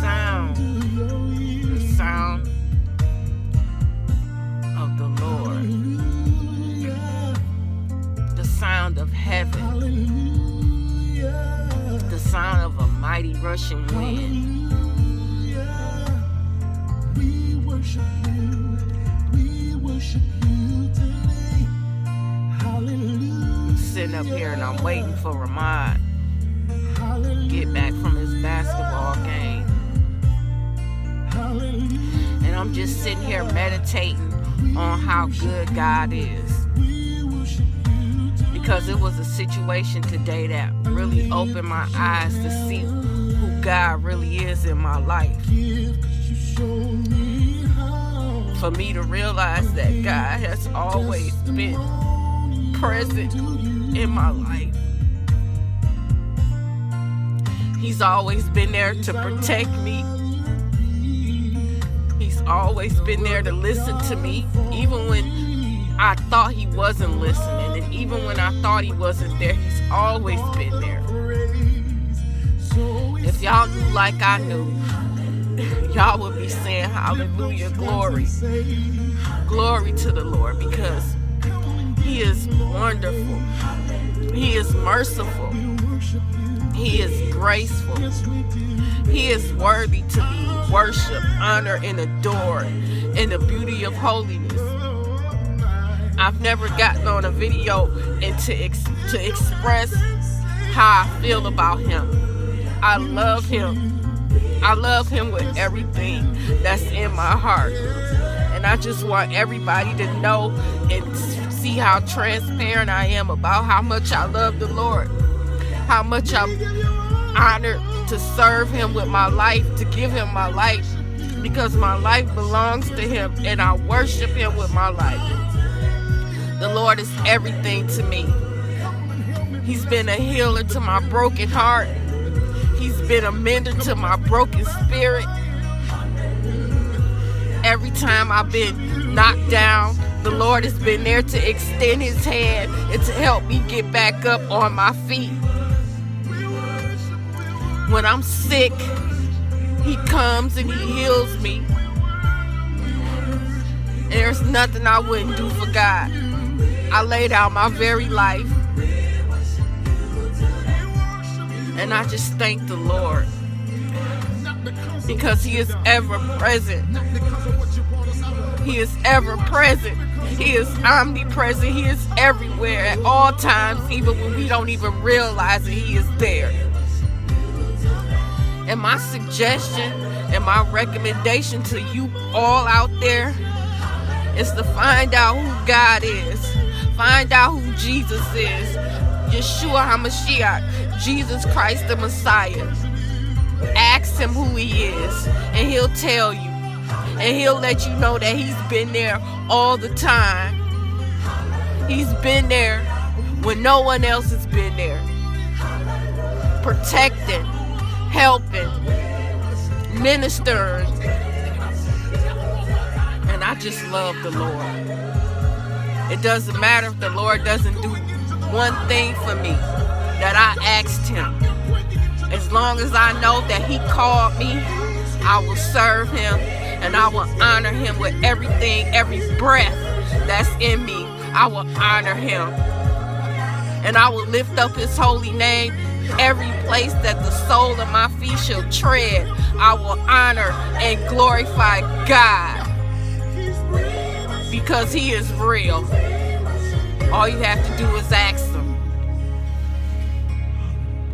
sound, the sound of the Lord, the sound of heaven, the sound of a mighty rushing wind. We worship you today. Hallelujah. Sitting up here and I'm waiting for Ramad to get back from his basketball game. And I'm just sitting here meditating on how good God is. Because it was a situation today that really opened my eyes to see who God really is in my life. For me to realize that God has always been present in my life. He's always been there to protect me. He's always been there to listen to me, even when I thought he wasn't listening, and even when I thought he wasn't there, he's always been there. If y'all knew like I knew, y'all would be saying hallelujah, glory. Glory to the Lord, because he is wonderful. He is merciful. He is graceful. He is worthy to be worshiped, honored, and adored in the beauty of holiness. I've never gotten on a video and to express how I feel about him. I love him. I love him with everything that's in my heart. And I just want everybody to know and see how transparent I am about how much I love the Lord. How much I'm honored to serve him with my life, to give him my life, because my life belongs to him and I worship him with my life. The Lord is everything to me. He's been a healer to my broken heart. He's been a mender to my broken spirit. Every time I've been knocked down, the Lord has been there to extend his hand and to help me get back up on my feet. When I'm sick, he comes and he heals me. And there's nothing I wouldn't do for God. I laid out my very life. And I just thank the Lord, because he is ever present. He is ever present. He is omnipresent. He is everywhere at all times, even when we don't even realize that he is there. And my suggestion and my recommendation to you all out there is to find out who God is. Find out who Jesus is. Yeshua HaMashiach, Jesus Christ the Messiah. Ask him who he is, and he'll tell you. And he'll let you know that he's been there all the time. He's been there when no one else has been there. Protecting, helping, ministering. And I just love the Lord. It doesn't matter if the Lord doesn't do one thing for me that I asked him. As long as I know that he called me, I will serve him and I will honor him with everything, every breath that's in me. I will honor him. And I will lift up his holy name. Every place that the sole of my feet shall tread, I will honor and glorify God. Because he is real. All you have to do is ask